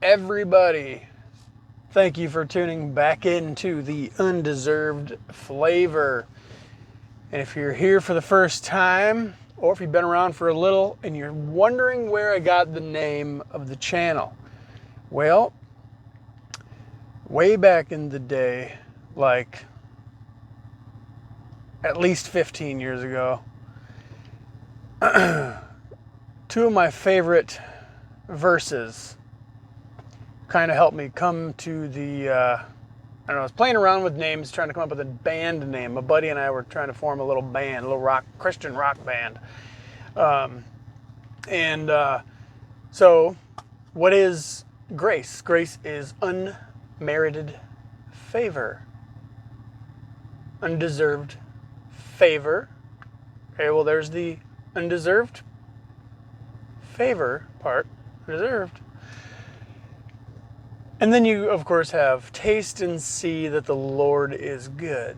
everybody? Thank you for tuning back into the Undeserved Flavor. And if you're here for the first time, or if you've been around for a little and you're wondering where I got the name of the channel, well, way back in the day, like at least 15 years ago, two of my favorite verses kind of helped me come to the, I don't know, I was playing around with names, trying to come up with a band name. My buddy and I were trying to form a little band, a little Christian rock band. So what is grace? Grace is unmerited favor. Undeserved favor. Okay, well, there's the undeserved favor part. Deserved. And then you, of course, have taste and see that the Lord is good.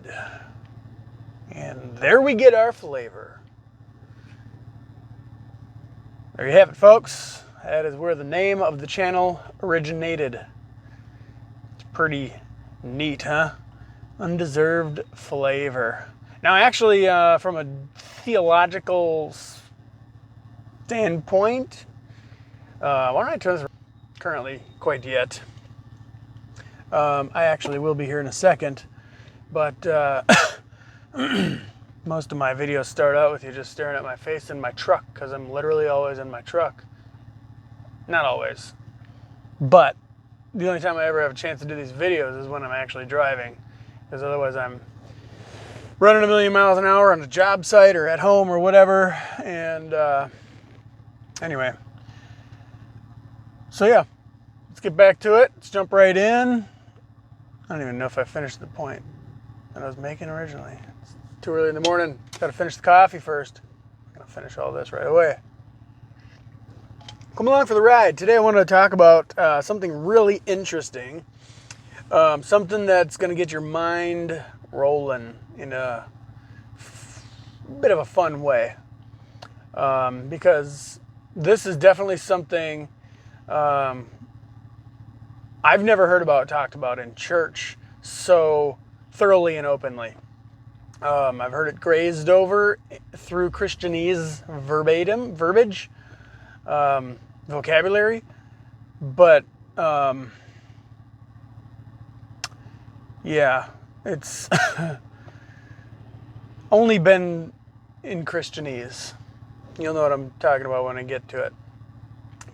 And there we get our flavor. There you have it, folks. That is where the name of the channel originated. It's pretty neat, huh? Undeserved flavor. Now, actually, from a theological standpoint, why don't I turn this currently quite yet? I actually will be here in a second, but most of my videos start out with you just staring at my face in my truck, because I'm literally always in my truck. Not always, but the only time I ever have a chance to do these videos is when I'm actually driving, because otherwise I'm running a million miles an hour on a job site or at home or whatever. And anyway, so yeah, let's get back to it. Let's jump right in. I don't even know if I finished the point that I was making originally. It's too early in the morning. Got to finish the coffee first. I'm going to finish all this right away. Come along for the ride. Today I want to talk about something really interesting. Something that's going to get your mind rolling in a bit of a fun way. Because this is definitely something I've never heard about, talked about in church so thoroughly and openly. I've heard it grazed over through Christianese verbiage, vocabulary, but yeah, it's only been in Christianese. You'll know what I'm talking about when I get to it.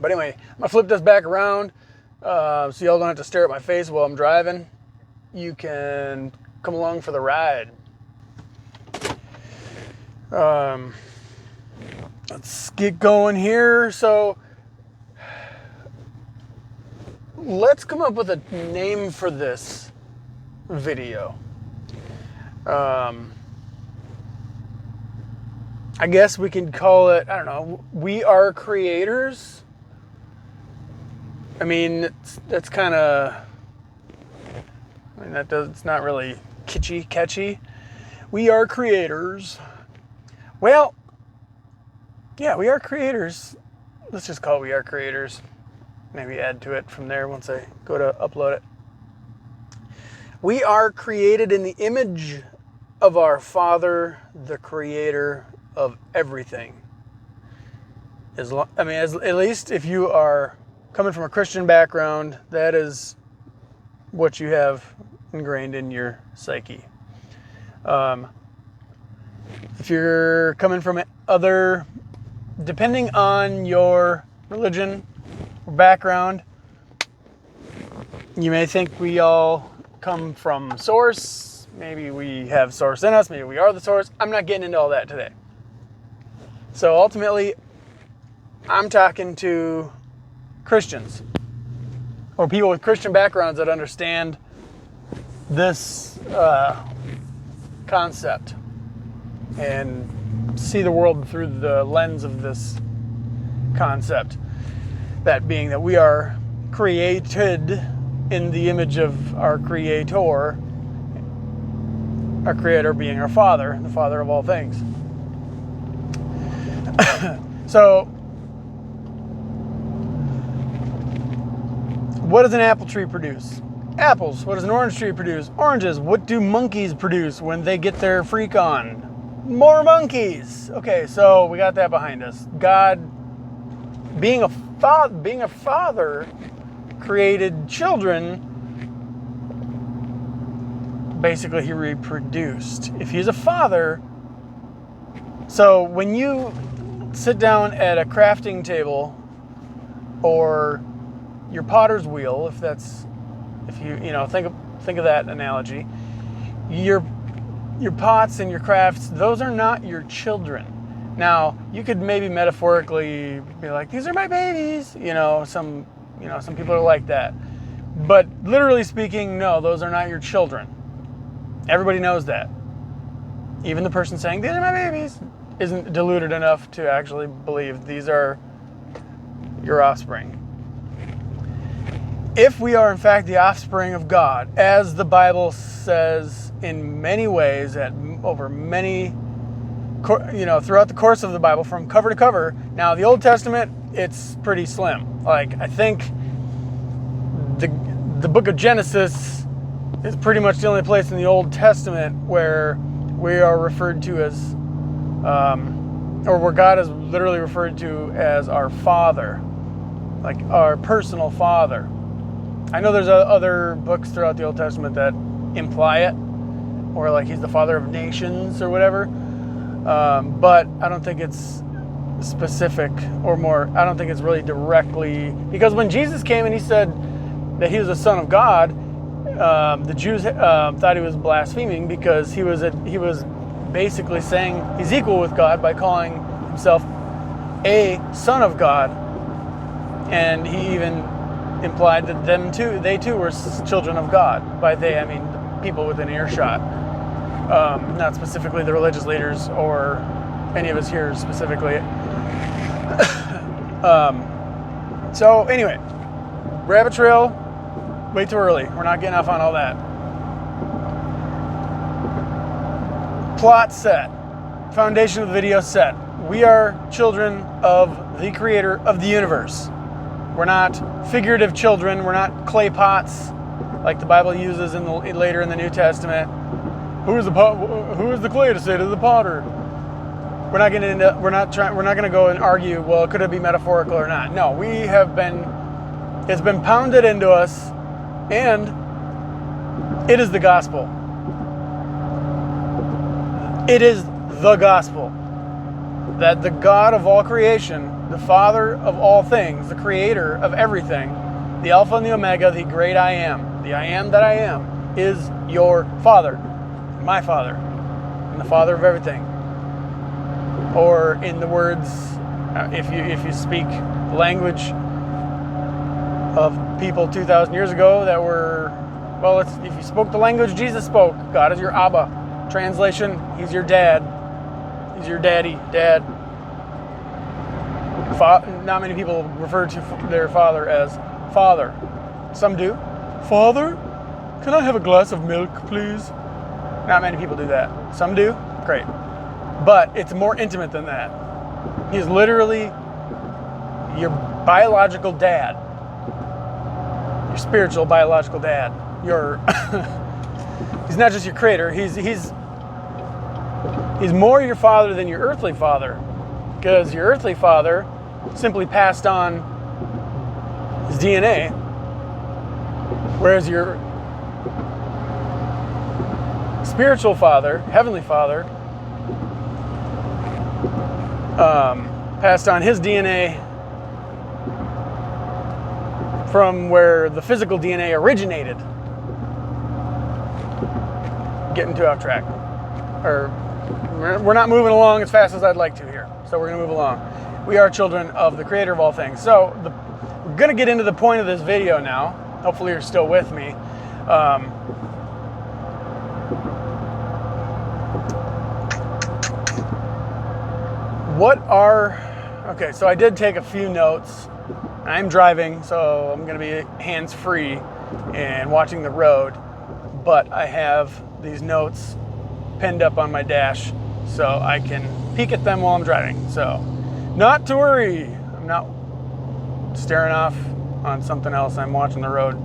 But anyway, I'm going to flip this back around so y'all don't have to stare at my face while I'm driving. You can come along for the ride. Let's get going here. So let's come up with a name for this video. I guess we can call it, I don't know, We Are Creators. I mean, that's kind of, it's not really catchy. We are creators. Well, yeah, we are creators. Let's just call it We Are Creators. Maybe add to it from there once I go to upload it. We are created in the image of our Father, the Creator of everything. At least if you are coming from a Christian background, that is what you have ingrained in your psyche. If you're coming from other, depending on your religion or background, you may think we all come from source. Maybe we have source in us. Maybe we are the source. I'm not getting into all that today. So ultimately, I'm talking to Christians or people with Christian backgrounds that understand this concept and see the world through the lens of this concept. That being that we are created in the image of our Creator, our Creator being our Father, the Father of all things. So what does an apple tree produce? Apples. What does an orange tree produce? Oranges. What do monkeys produce when they get their freak on? More monkeys. Okay, so we got that behind us. God, being a father, created children. Basically, he reproduced. If he's a father, so when you sit down at a crafting table or your potter's wheel, if you think of that analogy, your pots and your crafts, those are not your children. Now, you could maybe metaphorically be like, these are my babies. Some people are like that. But literally speaking, no, those are not your children. Everybody knows that. Even the person saying, these are my babies, isn't deluded enough to actually believe these are your offspring. If we are in fact the offspring of God, as the Bible says in many ways, throughout the course of the Bible, from cover to cover. Now, the Old Testament, it's pretty slim. Like, I think the book of Genesis is pretty much the only place in the Old Testament where we are referred to as, or where God is literally referred to as our Father, like our personal Father. I know there's other books throughout the Old Testament that imply it, or like he's the father of nations or whatever, but I don't think it's specific, or more, I don't think it's really directly, because when Jesus came and he said that he was the Son of God, the Jews thought he was blaspheming, because he was basically saying he's equal with God by calling himself a son of God, and he even implied that they too were children of God. By they, I mean the people within earshot, not specifically the religious leaders or any of us here specifically. So anyway, rabbit trail, way too early. We're not getting off on all that. Plot set, foundation of the video set. We are children of the creator of the universe. We're not figurative children. We're not clay pots like the Bible uses later in the New Testament. Who is the clay to say to the potter? We're not going to go and argue, well, could it be metaphorical or not? No, it's been pounded into us, and it is the gospel. It is the gospel that the God of all creation, the Father of all things, the creator of everything, the Alpha and the Omega, the great I am, the I am that I am, is your Father, my Father, and the Father of everything. Or in the words, if you speak language of people 2,000 years ago that were, well, if you spoke the language Jesus spoke, God is your Abba. Translation, he's your dad. He's your daddy, dad. Not many people refer to their father as father. Some do. Father, can I have a glass of milk, please? Not many people do that. Some do. Great. But it's more intimate than that. He's literally your biological dad. Your spiritual biological dad. He's not just your creator. He's more your father than your earthly father, because your earthly father simply passed on his DNA, whereas your spiritual father, heavenly father, passed on his DNA from where the physical DNA originated. Getting too off track. We're not moving along as fast as I'd like to here, so we're going to move along. We are children of the creator of all things. So we're going to get into the point of this video now. Hopefully you're still with me. Okay, so I did take a few notes. I'm driving, so I'm going to be hands-free and watching the road, but I have these notes pinned up on my dash so I can peek at them while I'm driving. So, not to worry, I'm not staring off on something else. I'm watching the road.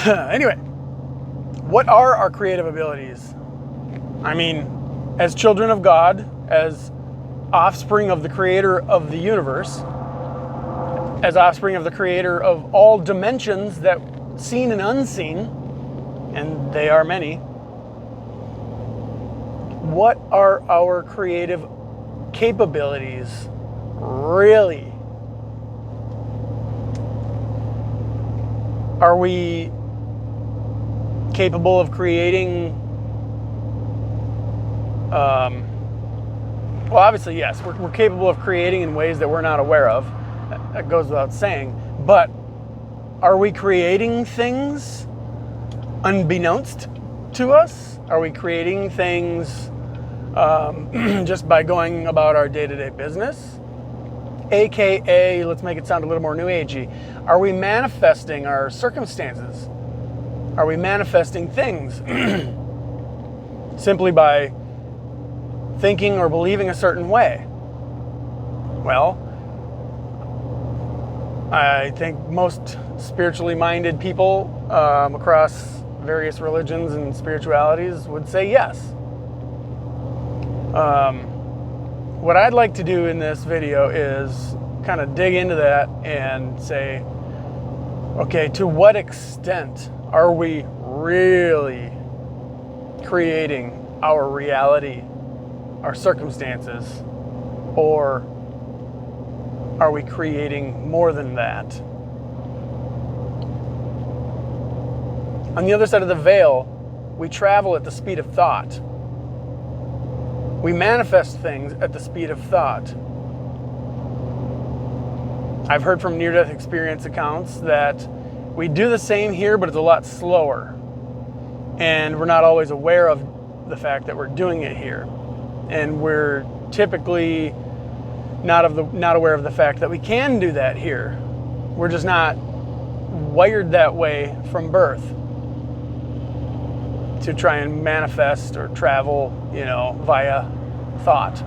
Anyway, what are our creative abilities? I mean, as children of God, as offspring of the creator of the universe, as offspring of the creator of all dimensions that seen and unseen, and they are many, what are our creative capabilities really? Are we capable of creating? Well, obviously, yes. We're capable of creating in ways that we're not aware of. That goes without saying. But are we creating things unbeknownst to us? Are we creating things just by going about our day-to-day business? AKA, let's make it sound a little more new agey. Are we manifesting our circumstances? Are we manifesting things simply by thinking or believing a certain way? Well, I think most spiritually minded people across various religions and spiritualities would say yes. What I'd like to do in this video is kind of dig into that and say, okay, to what extent are we really creating our reality, our circumstances, or are we creating more than that? On the other side of the veil, we travel at the speed of thought. We manifest things at the speed of thought. I've heard from near-death experience accounts that we do the same here, but it's a lot slower. And we're not always aware of the fact that we're doing it here. And we're typically not aware of the fact that we can do that here. We're just not wired that way from birth to try and manifest or travel, via thought,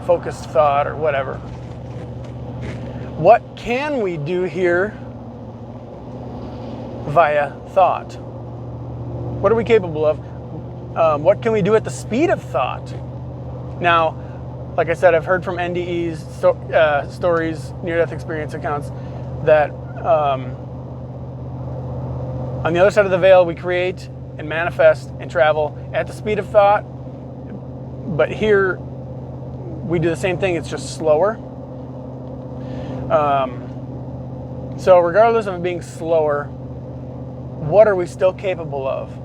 focused thought or whatever. What can we do here via thought? What are we capable of? What can we do at the speed of thought? Now, like I said, I've heard from NDE's stories, near-death experience accounts, that on the other side of the veil, we create and manifest and travel at the speed of thought. But here, we do the same thing, it's just slower. So regardless of it being slower, what are we still capable of?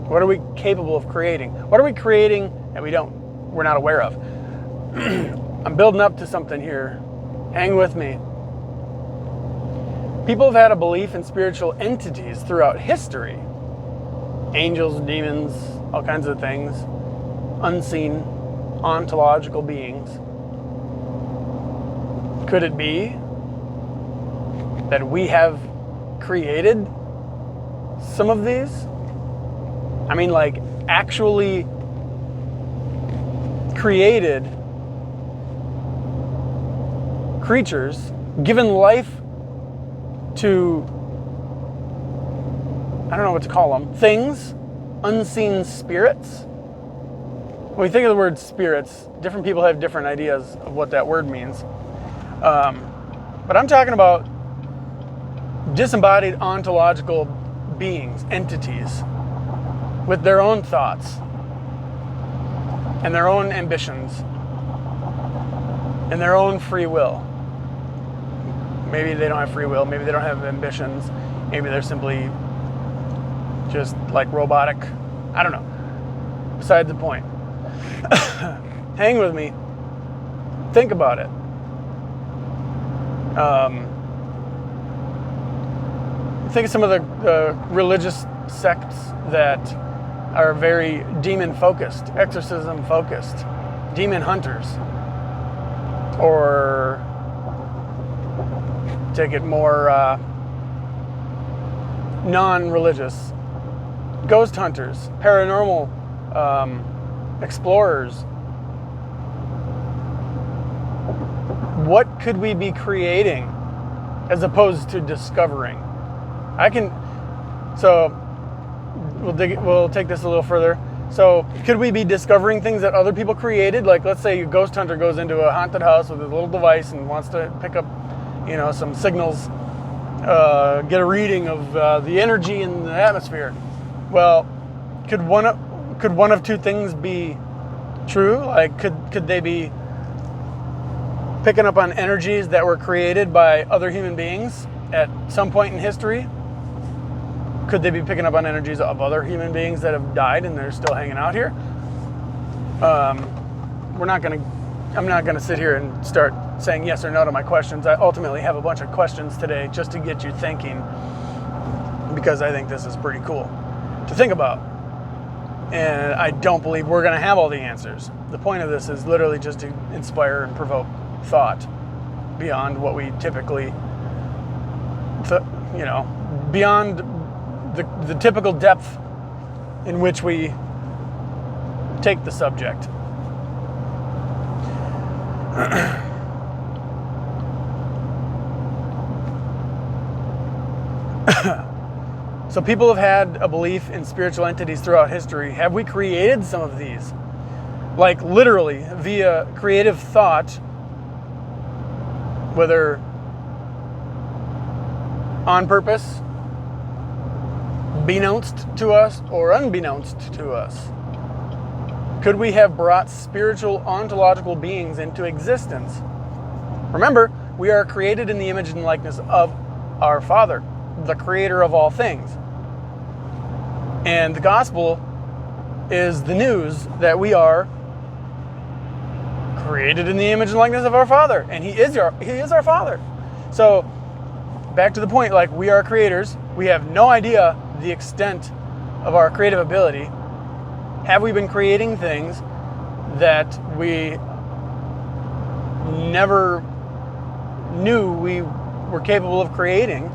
What are we capable of creating? What are we creating that we're not aware of? I'm building up to something here. Hang with me. People have had a belief in spiritual entities throughout history. Angels, demons, all kinds of things. Unseen, ontological beings. Could it be that we have created some of these? I mean, like, actually created creatures, given life to, I don't know what to call them, things, unseen spirits. When we think of the word spirits, different people have different ideas of what that word means. But I'm talking about disembodied ontological beings, entities, with their own thoughts and their own ambitions and their own free will. Maybe they don't have free will, maybe they don't have ambitions, maybe they're simply just like robotic. I don't know. Besides the point. Hang with me. Think about it. Think of some of the religious sects that are very demon-focused, exorcism-focused, demon hunters. Or take it more non-religious, ghost hunters, paranormal explorers. What could we be creating as opposed to discovering. So we'll take this a little further. So could we be discovering things that other people created? Like, let's say a ghost hunter goes into a haunted house with his little device and wants to pick up, some signals, get a reading of the energy in the atmosphere. Well, could one of two things be true? Like, could they be picking up on energies that were created by other human beings at some point in history? Could they be picking up on energies of other human beings that have died and they're still hanging out here? I'm not gonna sit here and start saying yes or no to my questions. I ultimately have a bunch of questions today just to get you thinking, because I think this is pretty cool to think about. And I don't believe we're gonna have all the answers. The point of this is literally just to inspire and provoke thought beyond what we typically, beyond the typical depth in which we take the subject. So people have had a belief in spiritual entities throughout history. Have we created some of these? Like, literally via creative thought, whether on purpose, beknownst to us, or unbeknownst to us? Could we have brought spiritual ontological beings into existence? Remember, we are created in the image and likeness of our Father, the creator of all things. And the gospel is the news that we are created in the image and likeness of our Father, and He is our Father. So, back to the point, like, we are creators. We have no idea the extent of our creative ability. Have we been creating things that we never knew we were capable of creating?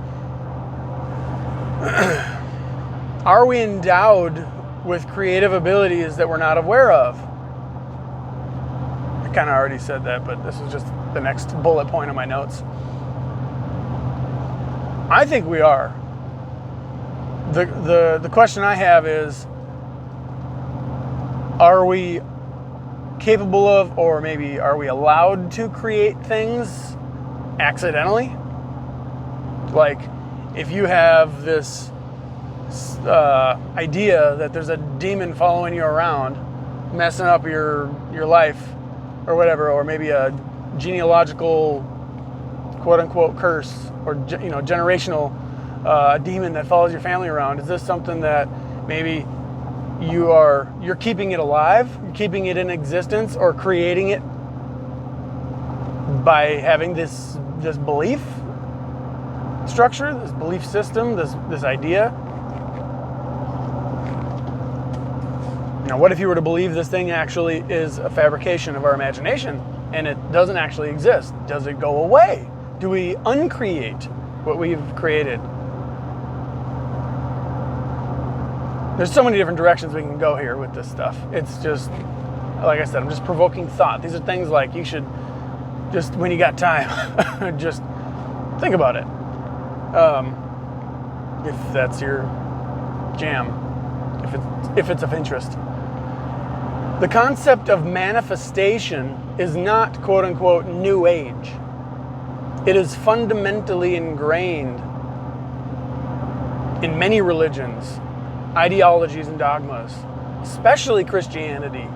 Are we endowed with creative abilities that we're not aware of? I kind of already said that, but this is just the next bullet point of my notes. I think we are. The question I have is, are we capable of, or maybe are we allowed to create things accidentally? Like, if you have this idea that there's a demon following you around, messing up your life or whatever, or maybe a genealogical quote-unquote curse, or generational demon that follows your family around, is this something that maybe you're keeping it alive, you're keeping it in existence, or creating it by having this belief structure, this belief system, this idea? What if you were to believe this thing actually is a fabrication of our imagination and it doesn't actually exist? Does it go away? Do we uncreate what we've created? There's so many different directions we can go here with this stuff. It's just, like I said, I'm just provoking thought. These are things like you should just, when you got time, just think about it. If that's your jam, if it's of interest. The concept of manifestation is not quote unquote new age. It is fundamentally ingrained in many religions, ideologies, and dogmas, especially Christianity.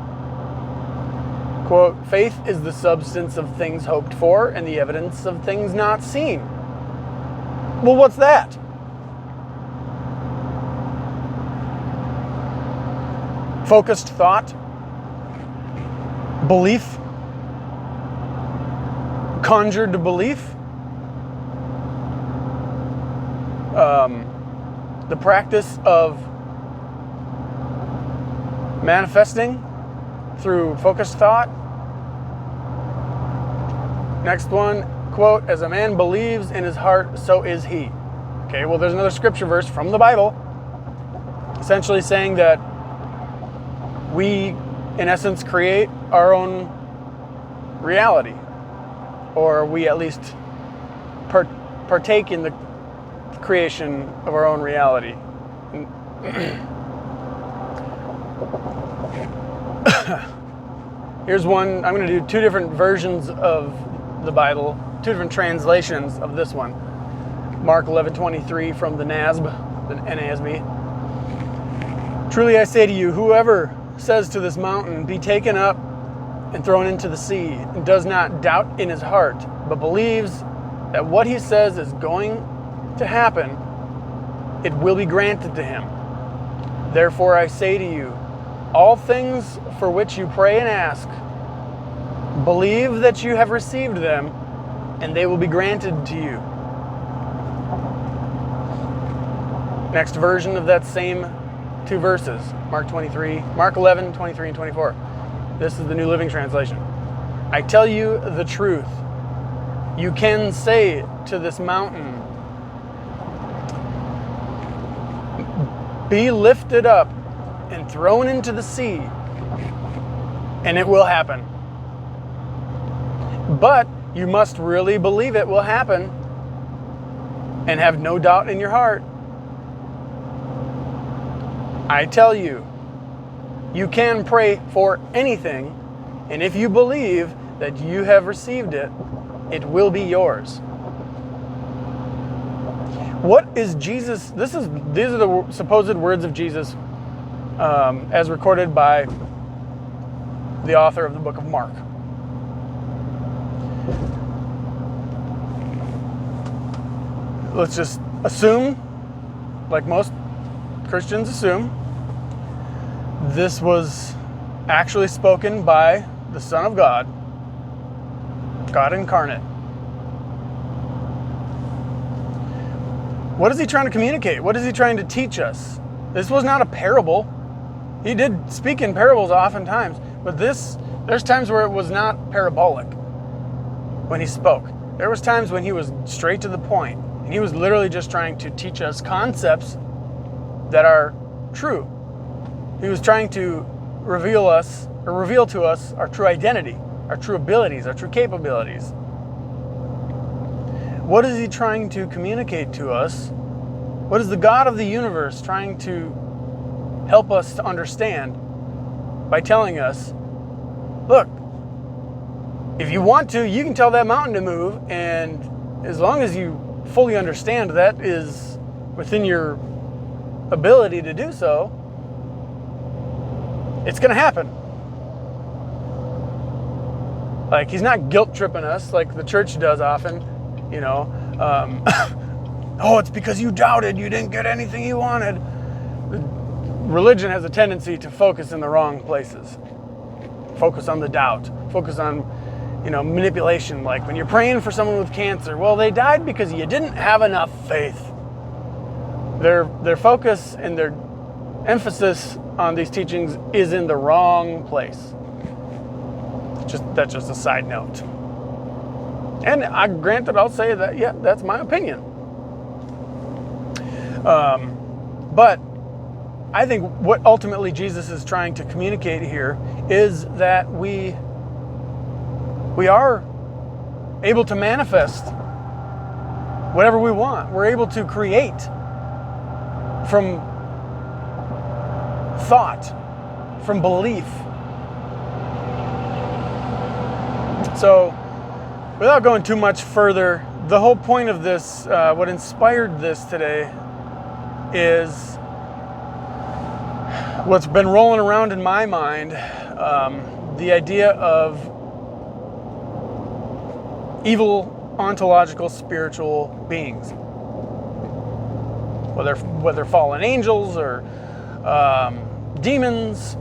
Quote, faith is the substance of things hoped for and the evidence of things not seen. Well, what's that? Focused thought? Belief? Conjured belief? The practice of manifesting through focused thought. Next one, quote, as a man believes in his heart, so is he. Okay, well, there's another scripture verse from the Bible essentially saying that we, in essence, create our own reality, or we at least partake in the creation of our own reality. Here's one. I'm going to do two different versions of the Bible, two different translations of this one. Mark 11:23 from the NASB. Truly I say to you, whoever says to this mountain, be taken up and thrown into the sea, and does not doubt in his heart, but believes that what he says is going to happen, it will be granted to him. Therefore I say to you, all things for which you pray and ask, believe that you have received them, and they will be granted to you. Next version of that same two verses, Mark 11:23 and 24. This is the New Living Translation. I tell you the truth. You can say to this mountain, be lifted up and thrown into the sea, and it will happen. But you must really believe it will happen and have no doubt in your heart. I tell you, you can pray for anything, and if you believe that you have received it, it will be yours. What is Jesus? These are the supposed words of Jesus as recorded by the author of the book of Mark. Let's just assume, like most Christians assume, this was actually spoken by the Son of God, God incarnate. What is he trying to communicate? What is he trying to teach us? This was not a parable. He did speak in parables oftentimes, but there's times where it was not parabolic when he spoke. There was times when he was straight to the point, and he was literally just trying to teach us concepts that are true. He was trying to reveal to us our true identity, our true abilities, our true capabilities. What is he trying to communicate to us? What is the God of the universe trying to help us to understand by telling us, look, if you want to, you can tell that mountain to move, and as long as you fully understand that is within your ability to do so, it's going to happen. Like, he's not guilt tripping us like the church does often, you know. Oh, it's because you doubted, you didn't get anything you wanted. Religion has a tendency to focus in the wrong places. Focus on the doubt. Focus on, manipulation. Like when you're praying for someone with cancer, well, they died because you didn't have enough faith. Their focus and their emphasis on these teachings is in the wrong place. That's just a side note. And granted, I'll say that, yeah, that's my opinion. But I think what ultimately Jesus is trying to communicate here is that we are able to manifest whatever we want. We're able to create from thought, from belief. So, without going too much further, the whole point of this, what inspired this today, is what's been rolling around in my mind, the idea of evil, ontological, spiritual beings. Whether fallen angels or demons.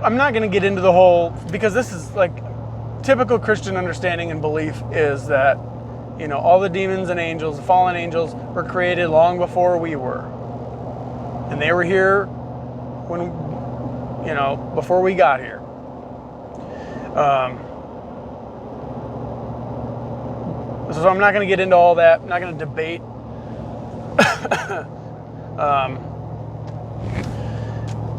I'm not going to get into the whole, because this is like typical Christian understanding and belief is that, all the demons and angels, the fallen angels, were created long before we were. And they were here before we got here. So I'm not going to get into all that. I'm not going to debate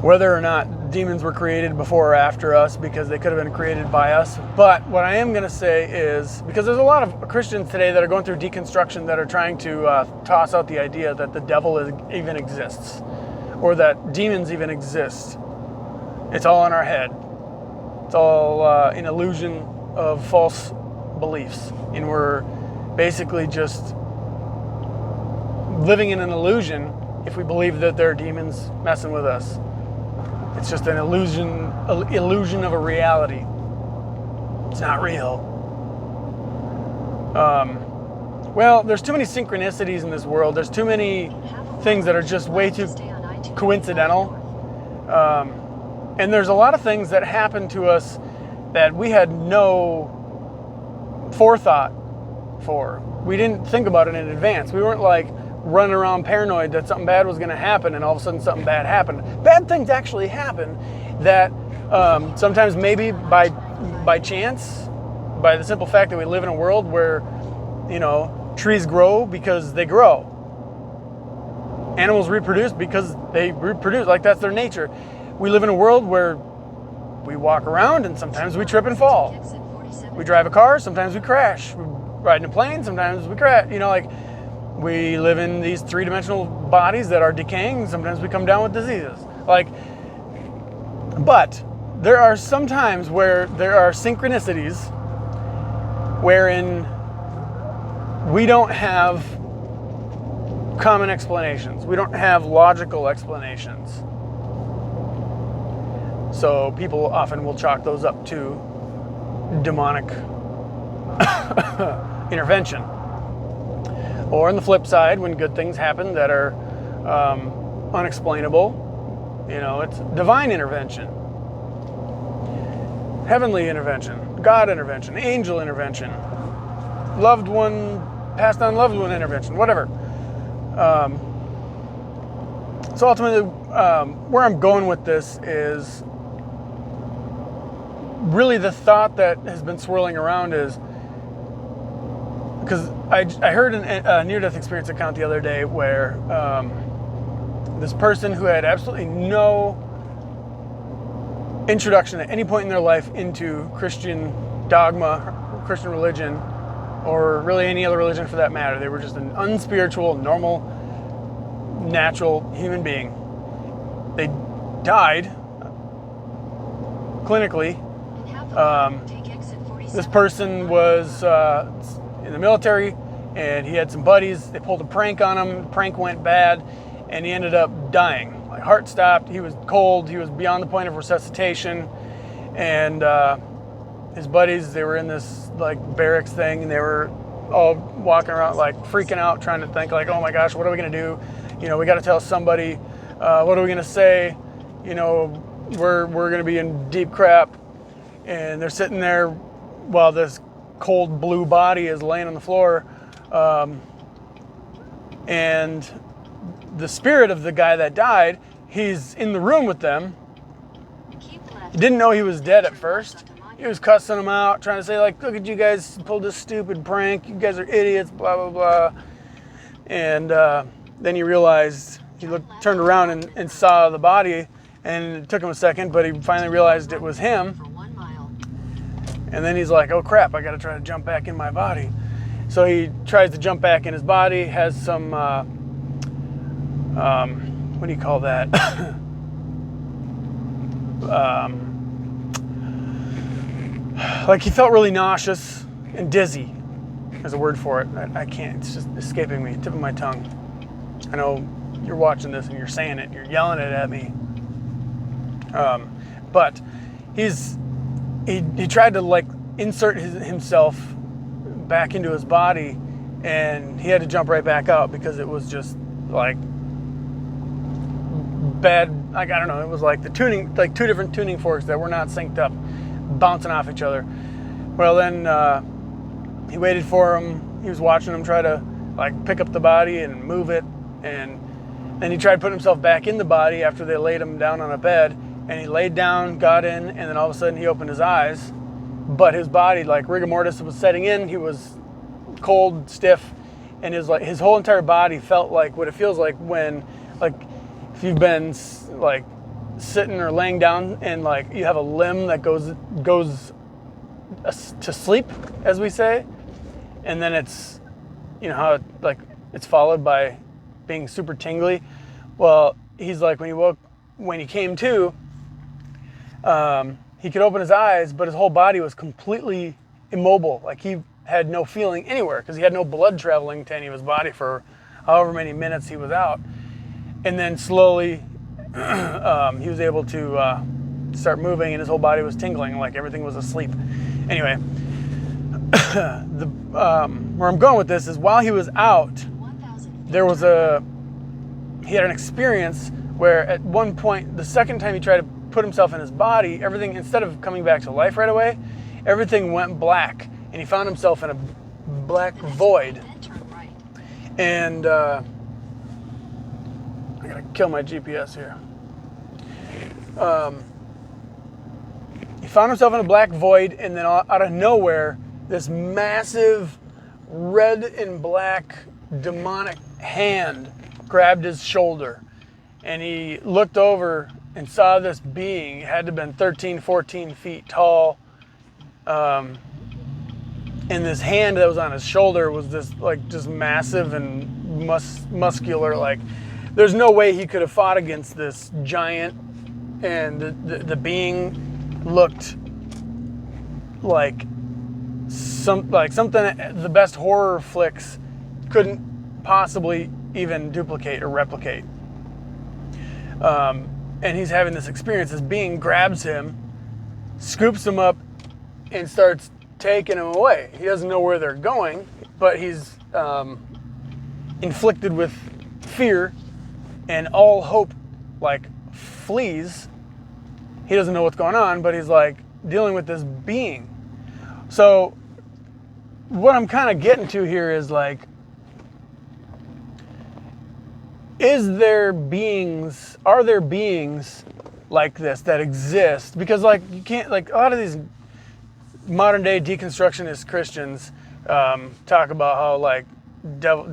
whether or not demons were created before or after us, because they could have been created by us. But what I am going to say is, because there's a lot of Christians today that are going through deconstruction that are trying to toss out the idea that the devil even exists, or that demons even exist. It's all in our head. It's all an illusion of false beliefs, and we're basically just living in an illusion if we believe that there are demons messing with us. It's just an illusion of a reality. It's not real. Well, there's too many synchronicities in this world. There's too many things that are just way too coincidental. And there's a lot of things that happen to us that we had no forethought for. We didn't think about it in advance. We weren't like running around paranoid that something bad was going to happen, and all of a sudden something bad happened. Bad things actually happen that sometimes maybe by chance, by the simple fact that we live in a world where, trees grow because they grow. Animals reproduce because they reproduce, like that's their nature. We live in a world where we walk around and sometimes we trip and fall. We drive a car, sometimes we crash. We ride in a plane, sometimes we crash. We live in these three-dimensional bodies that are decaying. Sometimes we come down with diseases. But there are some times where there are synchronicities wherein we don't have common explanations. We don't have logical explanations. So people often will chalk those up to demonic intervention. Or on the flip side, when good things happen that are unexplainable, it's divine intervention, heavenly intervention, God intervention, angel intervention, passed on loved one intervention, whatever. So ultimately, where I'm going with this is really the thought that has been swirling around is, because I heard a near-death experience account the other day where this person who had absolutely no introduction at any point in their life into Christian dogma, Christian religion, or really any other religion for that matter. They were just an unspiritual, normal, natural human being. They died clinically. This person was in the military, and he had some buddies. They pulled a prank on him. The prank went bad, and he ended up dying. Heart stopped. He was cold. He was beyond the point of resuscitation. And his buddies, they were in this barracks thing, and they were all walking around freaking out, trying to think oh my gosh, what are we gonna do? We got to tell somebody. What are we gonna say? We're gonna be in deep crap. And they're sitting there while this cold blue body is laying on the floor, and the spirit of the guy that died, he's in the room with them. He didn't know he was dead at first. He was cussing them out, trying to say look at you guys, pulled this stupid prank, you guys are idiots, blah blah blah. And then he realized, turned around and saw the body, and it took him a second, but he finally realized it was him. And then he's like, oh crap, I gotta try to jump back in my body. So he tries to jump back in his body, has some, what do you call that? He felt really nauseous and dizzy. There's a word for it. I can't, it's just escaping me, tip of my tongue. I know you're watching this and you're saying it, you're yelling it at me. But he tried to insert himself back into his body, and he had to jump right back out because it was just bad. I don't know. It was the tuning, two different tuning forks that were not synced up, bouncing off each other. Well, then he waited for him. He was watching him try to pick up the body and move it, and then he tried putting himself back in the body after they laid him down on a bed. And he laid down, got in, and then all of a sudden he opened his eyes. But his body, rigor mortis was setting in. He was cold, stiff, and his whole entire body felt like what it feels like when, if you've been sitting or laying down and like you have a limb that goes to sleep, as we say, and then it's, you know how like it's followed by being super tingly. Well, he's like when he came to, he could open his eyes, but his whole body was completely immobile. Like he had no feeling anywhere because he had no blood traveling to any of his body for however many minutes he was out. And then slowly he was able to start moving and his whole body was tingling like everything was asleep. Anyway, where I'm going with this is while he was out, he had an experience where at one point, the second time he tried to put himself in his body, everything, instead of coming back to life right away, everything went black and he found himself in a black void. And I gotta kill my GPS here. He found himself in a black void, and then out of nowhere, this massive red and black demonic hand grabbed his shoulder. And he looked over and saw this being. It had to have been 13, 14 feet tall. And this hand that was on his shoulder was this like just massive and muscular. Like there's no way he could have fought against this giant. And the being looked like something the best horror flicks couldn't possibly even duplicate or replicate. And he's having this experience. This being grabs him, scoops him up, and starts taking him away. He doesn't know where they're going, but he's inflicted with fear, and all hope like flees. He doesn't know what's going on, but he's like dealing with this being. So what I'm kind of getting to here is like, are there beings like this that exist? Because like you can't, like a lot of these modern day deconstructionist Christians talk about how like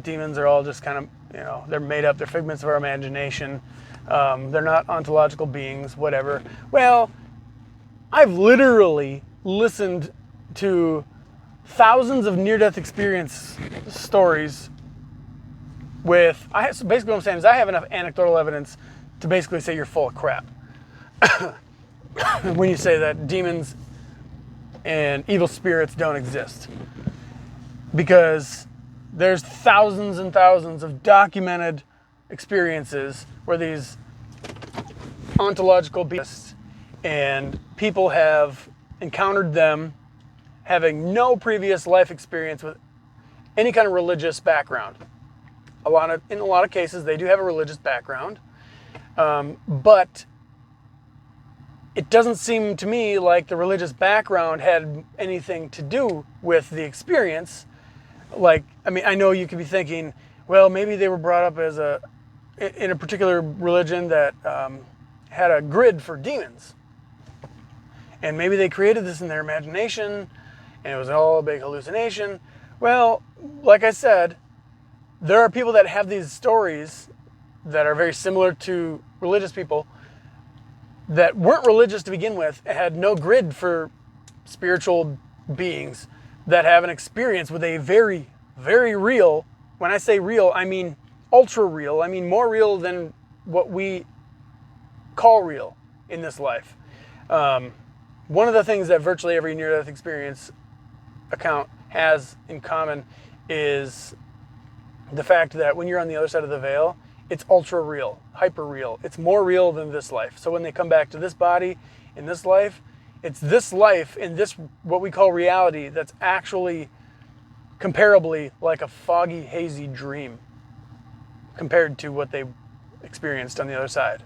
demons are all just kind of, you know, they're made up, they're figments of our imagination. They're not ontological beings, whatever. Well, I've literally listened to thousands of near-death experience stories so basically what I'm saying is I have enough anecdotal evidence to basically say you're full of crap. When you say that demons and evil spirits don't exist. Because there's thousands and thousands of documented experiences where these ontological beings and people have encountered them having no previous life experience with any kind of religious background. In a lot of cases, they do have a religious background, but it doesn't seem to me like the religious background had anything to do with the experience. Like, I mean, I know you could be thinking, well, maybe they were brought up in a particular religion that had a grid for demons. And maybe they created this in their imagination, and it was all a big hallucination. Well, like I said, there are people that have these stories that are very similar to religious people that weren't religious to begin with, had no grid for spiritual beings that have an experience with a very, very real, when I say real, I mean ultra real, I mean more real than what we call real in this life. One of the things that virtually every near-death experience account has in common is the fact that when you're on the other side of the veil, it's ultra real, hyper real. It's more real than this life. So when they come back to this body in this life, it's this life in this, what we call reality, that's actually comparably like a foggy, hazy dream compared to what they experienced on the other side.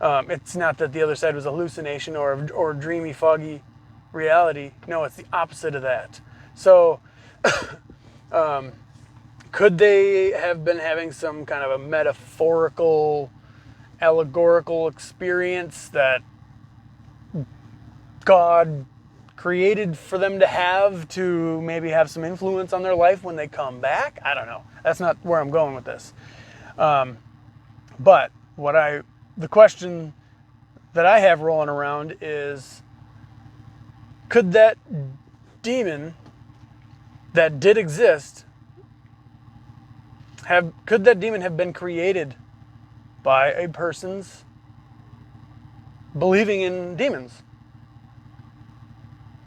It's not that the other side was a hallucination or dreamy, foggy reality. No, it's the opposite of that. So, could they have been having some kind of a metaphorical, allegorical experience that God created for them to have to maybe have some influence on their life when they come back? I don't know. That's not where I'm going with this. But the question that I have rolling around is, could that demon that did exist could that demon have been created by a person's believing in demons?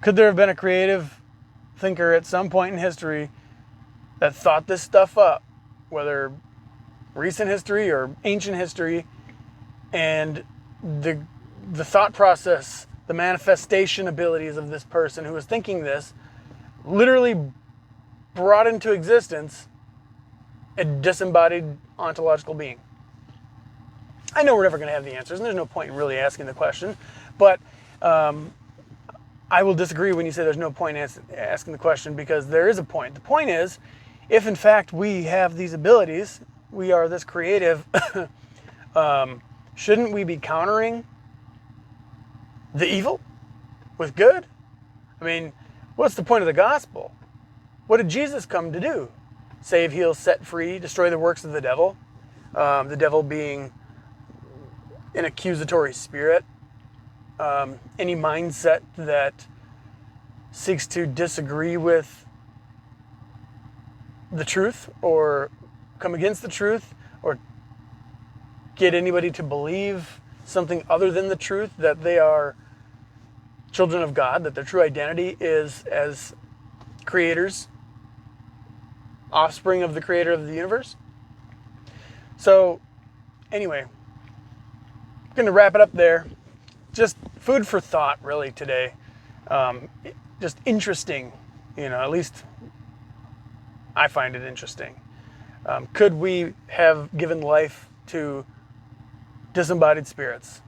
Could there have been a creative thinker at some point in history that thought this stuff up, whether recent history or ancient history, and the thought process, the manifestation abilities of this person who was thinking this literally brought into existence a disembodied ontological being? I know we're never going to have the answers, and there's no point in really asking the question, but I will disagree when you say there's no point in asking the question, because there is a point. The point is, if in fact we have these abilities, we are this creative, shouldn't we be countering the evil with good? I mean, what's the point of the gospel? What did Jesus come to do? Save, heal, set free, destroy the works of the devil. The devil being an accusatory spirit. Any mindset that seeks to disagree with the truth or come against the truth or get anybody to believe something other than the truth, that they are children of God, that their true identity is as creators, offspring of the creator of the universe. So anyway, I'm going to wrap it up there. Just food for thought really today. Just interesting, at least I find it interesting. Could we have given life to disembodied spirits?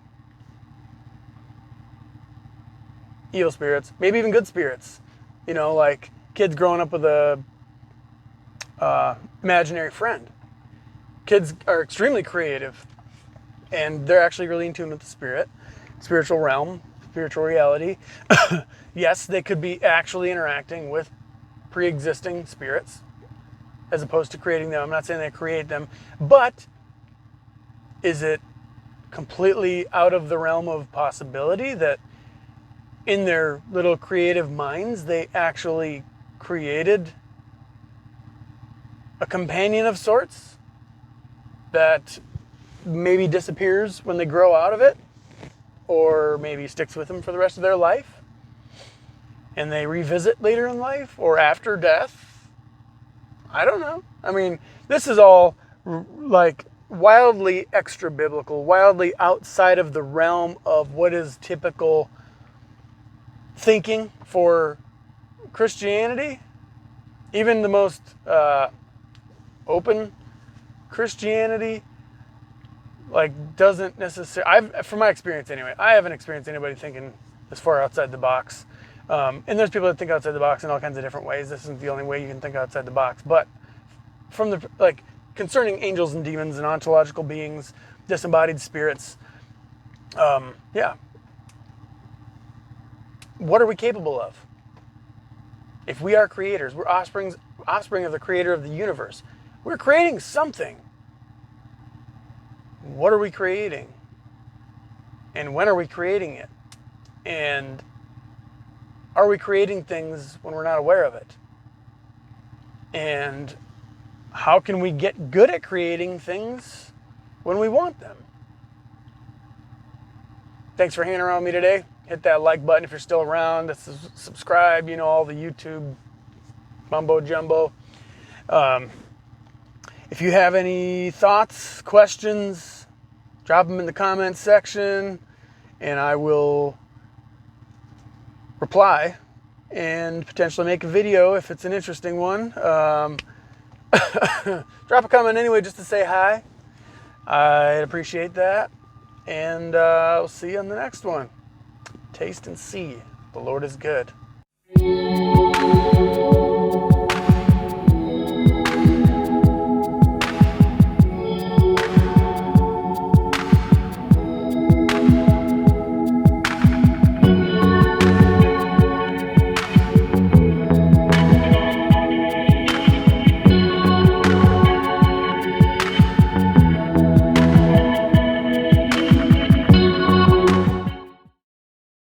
Evil spirits, maybe even good spirits. Like kids growing up with a imaginary friend. Kids are extremely creative, and they're actually really in tune with the spiritual realm, spiritual reality. Yes, they could be actually interacting with pre-existing spirits as opposed to creating them. I'm not saying they create them, but is it completely out of the realm of possibility that in their little creative minds they actually created a companion of sorts that maybe disappears when they grow out of it, or maybe sticks with them for the rest of their life, and they revisit later in life or after death? I don't know. I mean, this is all like wildly extra biblical, wildly outside of the realm of what is typical thinking for Christianity. Even the most open Christianity doesn't necessarily, from my experience anyway, I haven't experienced anybody thinking this far outside the box. And there's people that think outside the box in all kinds of different ways. This isn't the only way you can think outside the box. But from the concerning angels and demons and ontological beings, disembodied spirits, what are we capable of? If we are creators, we're offspring of the creator of the universe. We're creating something. What are we creating? And when are we creating it? And are we creating things when we're not aware of it? And how can we get good at creating things when we want them? Thanks for hanging around with me today. Hit that like button if you're still around. Subscribe, all the YouTube mumbo jumbo. If you have any thoughts, questions, drop them in the comments section, and I will reply and potentially make a video if it's an interesting one. Drop a comment anyway just to say hi. I'd appreciate that. And I'll see you on the next one. Taste and see. The Lord is good.